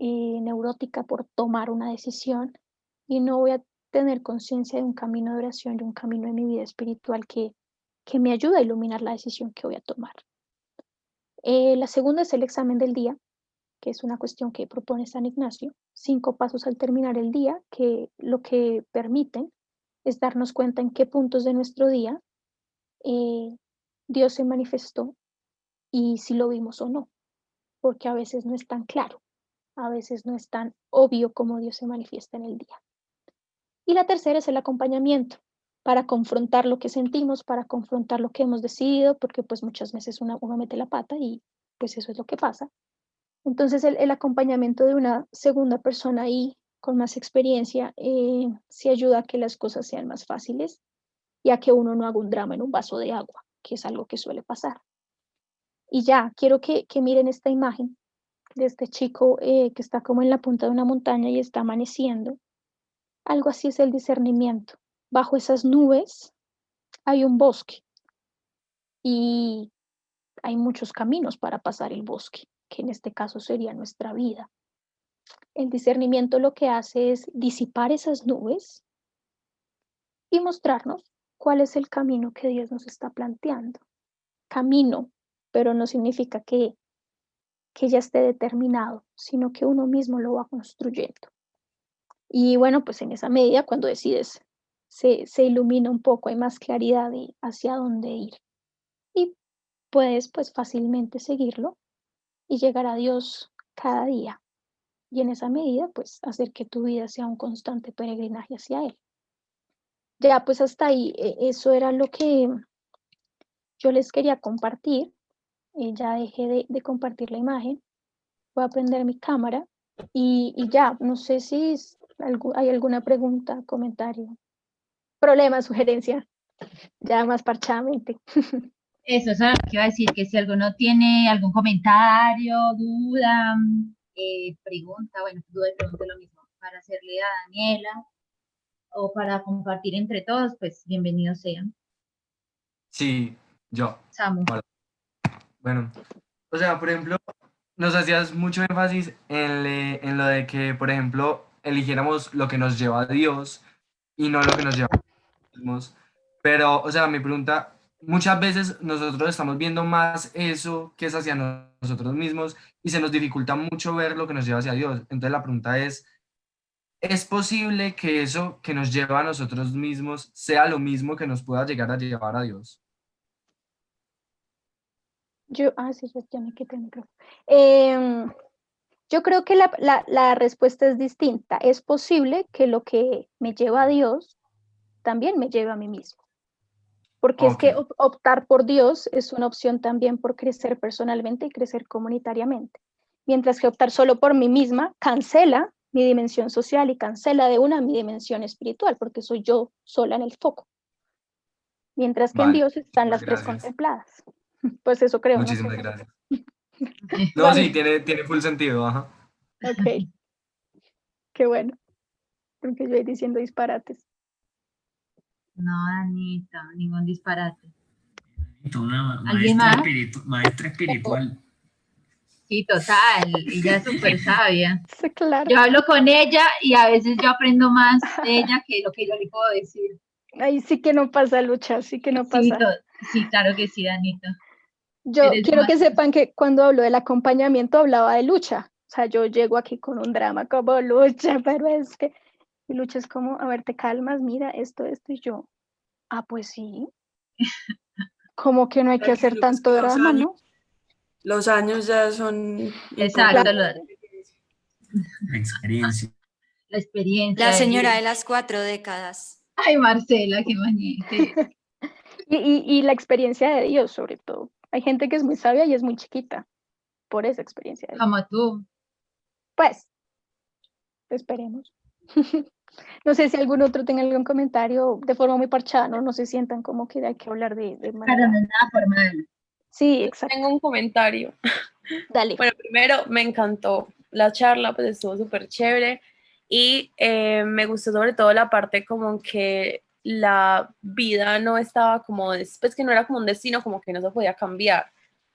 [SPEAKER 3] neurótica por tomar una decisión y no voy a tener conciencia de un camino de oración, de un camino de mi vida espiritual que me ayuda a iluminar la decisión que voy a tomar. La segunda es el examen del día, que es una cuestión que propone San Ignacio. 5 pasos al terminar el día, que lo que permiten es darnos cuenta en qué puntos de nuestro día Dios se manifestó y si lo vimos o no, porque a veces no es tan claro, a veces no es tan obvio como Dios se manifiesta en el día. Y la tercera es el acompañamiento, para confrontar lo que sentimos, para confrontar lo que hemos decidido, porque pues muchas veces uno mete la pata y pues eso es lo que pasa. Entonces el acompañamiento de una segunda persona ahí con más experiencia sí ayuda a que las cosas sean más fáciles y a que uno no haga un drama en un vaso de agua, que es algo que suele pasar. Y ya, quiero que miren esta imagen de este chico que está como en la punta de una montaña y está amaneciendo. Algo así es el discernimiento. Bajo esas nubes hay un bosque y hay muchos caminos para pasar el bosque, que en este caso sería nuestra vida. El discernimiento lo que hace es disipar esas nubes y mostrarnos cuál es el camino que Dios nos está planteando. Camino, pero no significa que ya esté determinado, sino que uno mismo lo va construyendo. Y bueno, pues en esa medida, cuando decides, se ilumina un poco, hay más claridad de hacia dónde ir. Y puedes pues fácilmente seguirlo y llegar a Dios cada día. Y en esa medida, pues hacer que tu vida sea un constante peregrinaje hacia Él. Ya, pues hasta ahí, eso era lo que yo les quería compartir. Ya dejé de compartir la imagen. Voy a prender mi cámara y ya, no sé si hay alguna pregunta, comentario, problema, sugerencia, ya más parchadamente.
[SPEAKER 2] Eso es lo que iba a decir, que si alguno tiene algún comentario, duda, pregunta, bueno, duda y pregunta lo mismo, para hacerle a Daniela o para compartir entre todos, pues bienvenidos sean.
[SPEAKER 4] Sí, yo.
[SPEAKER 2] Samu.
[SPEAKER 4] Hola. Bueno, o sea, por ejemplo, nos hacías mucho énfasis en lo de que, por ejemplo, eligiéramos lo que nos lleva a Dios y no lo que nos lleva a nosotros mismos. Pero, o sea, mi pregunta, muchas veces nosotros estamos viendo más eso que es hacia nosotros mismos y se nos dificulta mucho ver lo que nos lleva hacia Dios. Entonces la pregunta ¿es posible que eso que nos lleva a nosotros mismos sea lo mismo que nos pueda llegar a llevar a Dios?
[SPEAKER 3] Sí, ya me quité el micrófono. Yo creo que la respuesta es distinta. Es posible que lo que me lleva a Dios también me lleve a mí mismo. Porque es que optar por Dios es una opción también por crecer personalmente y crecer comunitariamente. Mientras que optar solo por mí misma cancela mi dimensión social y cancela de una mi dimensión espiritual, porque soy yo sola en el foco. Mientras que en Dios están las tres contempladas. Pues eso creo.
[SPEAKER 4] Muchísimas
[SPEAKER 3] no sé.
[SPEAKER 4] gracias. No,
[SPEAKER 3] Vale.
[SPEAKER 4] sí, tiene full sentido, ajá.
[SPEAKER 3] Ok. Qué bueno. Porque yo voy diciendo disparates.
[SPEAKER 2] No, Anita, ningún disparate.
[SPEAKER 5] Una
[SPEAKER 2] ¿Alguien más?
[SPEAKER 5] maestra espiritual.
[SPEAKER 2] Sí, total, ella es súper sabia.
[SPEAKER 3] Sí, claro.
[SPEAKER 2] Yo hablo con ella y a veces yo aprendo más de ella que lo que yo le puedo decir.
[SPEAKER 3] Ahí sí que no pasa lucha, sí que no pasa.
[SPEAKER 2] Sí, claro que sí, Anita.
[SPEAKER 3] Yo quiero que sepan que cuando hablo del acompañamiento hablaba de lucha. O sea, yo llego aquí con un drama como lucha, pero es que y lucha es como, a ver, te calmas, mira, esto, y yo, pues sí. Como que no hay que hacer tanto drama, ¿no?
[SPEAKER 1] Los años ya son...
[SPEAKER 2] Exacto,
[SPEAKER 5] La experiencia.
[SPEAKER 2] La experiencia.
[SPEAKER 6] La señora de las 4 décadas.
[SPEAKER 2] Ay, Marcela, qué mañete.
[SPEAKER 3] y la experiencia de Dios, sobre todo. Hay gente que es muy sabia y es muy chiquita por esa experiencia de Dios.
[SPEAKER 2] Como tú.
[SPEAKER 3] Pues, esperemos. No sé si algún otro tenga algún comentario de forma muy parchada, ¿no? No se sientan como que hay que hablar de manera...
[SPEAKER 2] Pero no es nada formal.
[SPEAKER 3] Sí, exacto.
[SPEAKER 1] Tengo un comentario.
[SPEAKER 3] Dale.
[SPEAKER 1] Bueno, primero me encantó la charla, pues estuvo súper chévere y me gustó sobre todo la parte como que la vida no estaba como, pues que no era como un destino, como que no se podía cambiar.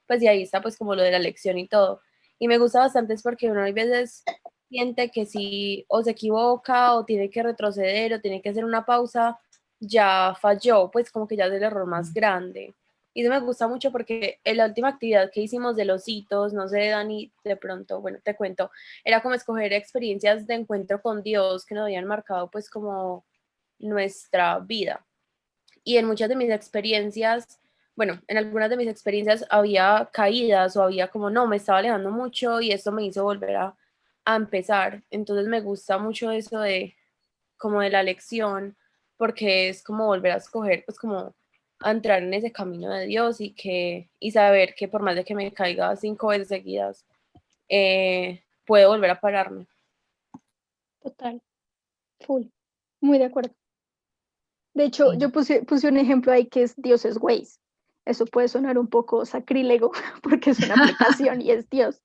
[SPEAKER 1] Pues y ahí está pues como lo de la elección y todo. Y me gusta bastante es porque uno a veces siente que si o se equivoca o tiene que retroceder o tiene que hacer una pausa, ya falló, pues como que ya es el error más grande. Y eso me gusta mucho porque en la última actividad que hicimos de los hitos, no sé, Dani, de pronto, bueno, te cuento, era como escoger experiencias de encuentro con Dios que nos habían marcado pues como nuestra vida. Y en muchas de mis experiencias, bueno, en algunas de mis experiencias había caídas o había como, no, me estaba alejando mucho y esto me hizo volver a empezar. Entonces me gusta mucho eso de como de la lección, porque es como volver a escoger, pues como a entrar en ese camino de Dios y saber que por más de que me caiga 5 veces seguidas, puedo volver a pararme.
[SPEAKER 3] Total, full, muy de acuerdo. De hecho,
[SPEAKER 2] Sí.
[SPEAKER 3] yo puse un ejemplo ahí que es Dios es Waze. Eso puede sonar un poco sacrílego porque es una aplicación y es Dios.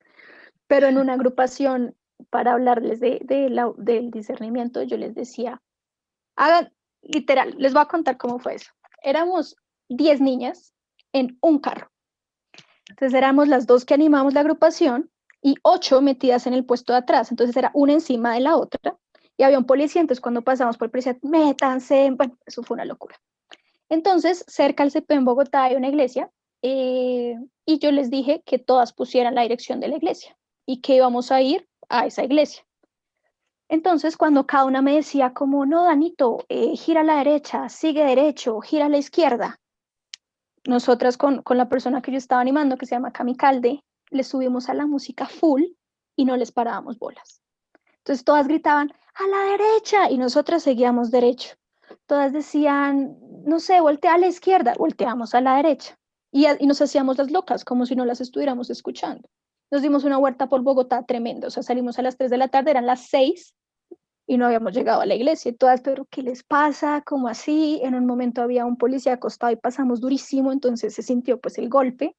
[SPEAKER 3] Pero en una agrupación, para hablarles del discernimiento, yo les decía, hagan, literal, les voy a contar cómo fue eso. Éramos 10 niñas en un carro. Entonces éramos las 2 que animamos la agrupación y 8 metidas en el puesto de atrás. Entonces era una encima de la otra y había un policía. Entonces cuando pasamos por el policía, métanse. Bueno, eso fue una locura. Entonces, cerca al CP en Bogotá hay una iglesia y yo les dije que todas pusieran la dirección de la iglesia y que íbamos a ir a esa iglesia. Entonces, cuando cada una me decía como, no, Danito, gira a la derecha, sigue derecho, gira a la izquierda, nosotras con la persona que yo estaba animando, que se llama Cami Calde, le subimos a la música full y no les parábamos bolas. Entonces todas gritaban, a la derecha, y nosotras seguíamos derecho. Todas decían, no sé, voltea a la izquierda, volteamos a la derecha. Y nos hacíamos las locas, como si no las estuviéramos escuchando. Nos dimos una vuelta por Bogotá tremenda, o sea, salimos a las 3 de la tarde, eran las 6 y no habíamos llegado a la iglesia. Y todas, pero ¿qué les pasa? ¿Cómo así? En un momento había un policía acostado y pasamos durísimo, entonces se sintió pues el golpe.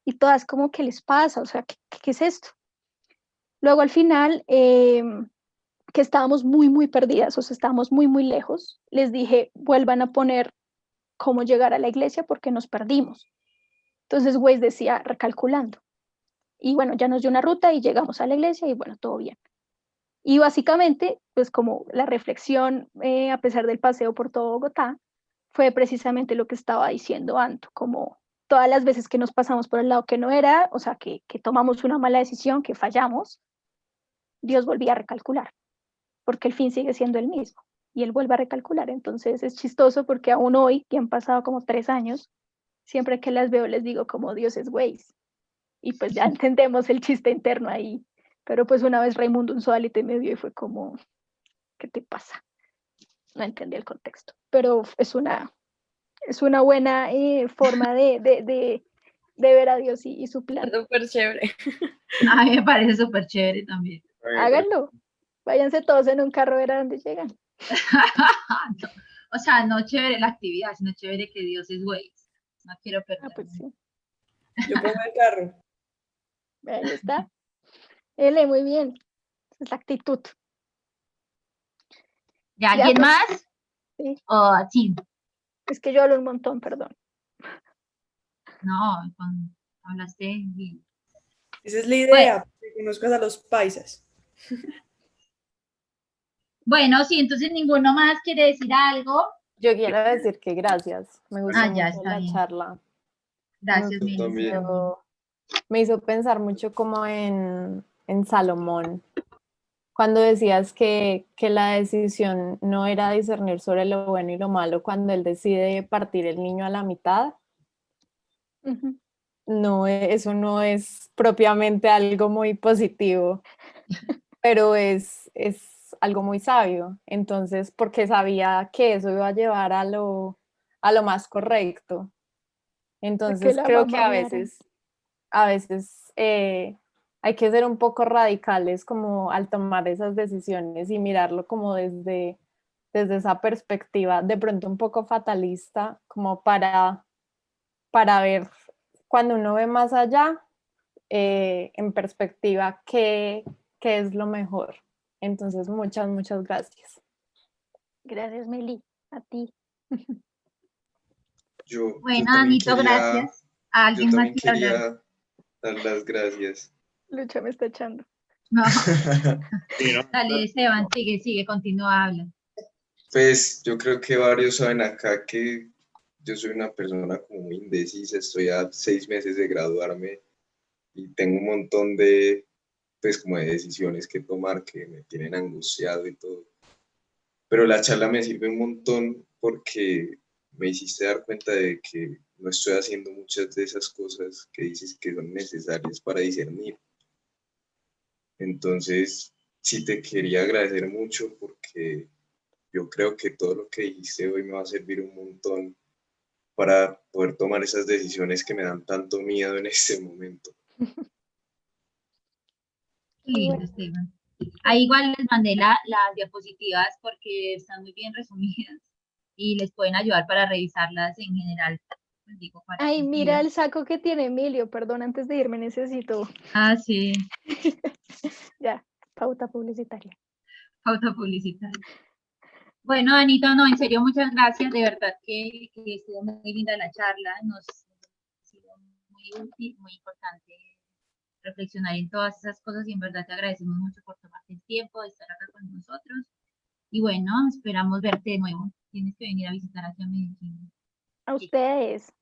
[SPEAKER 3] Y todas como, ¿qué les pasa? O sea, ¿qué es esto? Luego al final, que estábamos muy, muy perdidas, o sea, estábamos muy, muy lejos, les dije, vuelvan a poner cómo llegar a la iglesia porque nos perdimos. Entonces Waze decía, recalculando. Y bueno, ya nos dio una ruta y llegamos a la iglesia y bueno, todo bien. Y básicamente, pues como la reflexión, a pesar del paseo por todo Bogotá, fue precisamente lo que estaba diciendo Anto, como todas las veces que nos pasamos por el lado que no era, o sea, que tomamos una mala decisión, que fallamos, Dios volvía a recalcular, porque el fin sigue siendo el mismo. Y él vuelve a recalcular. Entonces es chistoso porque aún hoy, que han pasado como 3 años, siempre que las veo les digo como Dios es Waze. Y pues ya entendemos el chiste interno ahí. Pero pues una vez Raimundo un Unzualite me vio y fue como, ¿qué te pasa? No entendí el contexto. Pero es una buena forma de ver a Dios y su plan.
[SPEAKER 1] Súper chévere.
[SPEAKER 2] A mí me parece súper chévere también.
[SPEAKER 3] Háganlo. Váyanse todos en un carro a ver a dónde llegan.
[SPEAKER 2] No, o sea, no chévere la actividad, sino chévere que Dios es Waze. No quiero
[SPEAKER 3] Ah,
[SPEAKER 2] perder.
[SPEAKER 3] pues sí.
[SPEAKER 7] Yo pongo el carro.
[SPEAKER 3] Ahí está. L, muy bien. Esa es la actitud.
[SPEAKER 2] ¿De
[SPEAKER 3] Ya,
[SPEAKER 2] alguien
[SPEAKER 3] pues,
[SPEAKER 2] más?
[SPEAKER 3] sí.
[SPEAKER 2] O sí,
[SPEAKER 3] Es que yo hablo un montón, perdón.
[SPEAKER 2] no, hablaste bien.
[SPEAKER 7] Esa es la
[SPEAKER 2] Bueno,
[SPEAKER 7] idea, que conozcas a los paisas.
[SPEAKER 2] bueno, sí, entonces ninguno más quiere decir algo.
[SPEAKER 8] Yo quiero decir que gracias, me gustó
[SPEAKER 2] Ah, ya
[SPEAKER 8] mucho
[SPEAKER 2] está
[SPEAKER 8] la
[SPEAKER 2] bien.
[SPEAKER 8] charla.
[SPEAKER 2] Gracias,
[SPEAKER 8] Me
[SPEAKER 2] Meli.
[SPEAKER 9] también.
[SPEAKER 8] me hizo pensar mucho como en Salomón, cuando decías que la decisión no era discernir sobre lo bueno y lo malo, cuando él decide partir el niño a la mitad,
[SPEAKER 3] Ujú.
[SPEAKER 8] no, eso no es propiamente algo muy positivo, pero es algo muy sabio. Entonces, porque sabía que eso iba a llevar a lo más correcto.
[SPEAKER 3] Que
[SPEAKER 8] Entonces,
[SPEAKER 3] la
[SPEAKER 8] creo que
[SPEAKER 3] mamá hablara.
[SPEAKER 8] a veces hay que ser un poco radicales como al tomar esas decisiones y mirarlo como desde esa perspectiva, de pronto un poco fatalista, como para ver cuando uno ve más allá, en perspectiva, qué es lo mejor. Entonces, muchas, muchas gracias.
[SPEAKER 3] Gracias, Meli. A ti.
[SPEAKER 9] Yo
[SPEAKER 2] Bueno,
[SPEAKER 9] también
[SPEAKER 2] Anito,
[SPEAKER 9] quería,
[SPEAKER 2] gracias. ¿Alguien
[SPEAKER 9] yo
[SPEAKER 2] más
[SPEAKER 9] también
[SPEAKER 2] quiere hablar?
[SPEAKER 9] quería dar las gracias.
[SPEAKER 3] Lucha me está echando.
[SPEAKER 2] No,
[SPEAKER 5] Sí, ¿no?
[SPEAKER 2] dale, Esteban, sigue, continúa, habla.
[SPEAKER 9] Pues yo creo que varios saben acá que yo soy una persona como muy indecisa, estoy a 6 meses de graduarme y tengo un montón de, pues como de decisiones que tomar que me tienen angustiado y todo. Pero la charla me sirve un montón porque me hiciste dar cuenta de que no estoy haciendo muchas de esas cosas que dices que son necesarias para discernir. Entonces, sí te quería agradecer mucho porque yo creo que todo lo que dijiste hoy me va a servir un montón para poder tomar esas decisiones que me dan tanto miedo en este momento.
[SPEAKER 2] Qué lindo, Esteban. Ahí igual les mandé las diapositivas porque están muy bien resumidas y les pueden ayudar para revisarlas en general. Les digo, para
[SPEAKER 3] Ay,
[SPEAKER 2] que
[SPEAKER 3] mira
[SPEAKER 2] sigan.
[SPEAKER 3] el saco que tiene Emilio. Perdón, antes de irme necesito.
[SPEAKER 2] Ah, sí,
[SPEAKER 3] Ya, pauta publicitaria.
[SPEAKER 2] pauta publicitaria. Bueno, Anita, no, en serio, muchas gracias. De verdad que estuvo muy linda la charla. Nos ha sido muy muy útil, muy importante reflexionar en todas esas cosas y en verdad te agradecemos mucho por tomarte el tiempo de estar acá con nosotros. Y bueno, esperamos verte de nuevo. Tienes que venir a visitar aquí a Medellín.
[SPEAKER 3] A ustedes.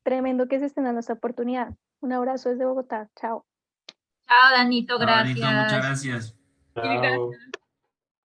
[SPEAKER 3] Tremendo que se estén dando esta oportunidad. Un abrazo desde Bogotá. Chao.
[SPEAKER 2] Chao, Danito,
[SPEAKER 10] Chao, Danito, muchas
[SPEAKER 2] gracias.
[SPEAKER 10] gracias.
[SPEAKER 5] Chao.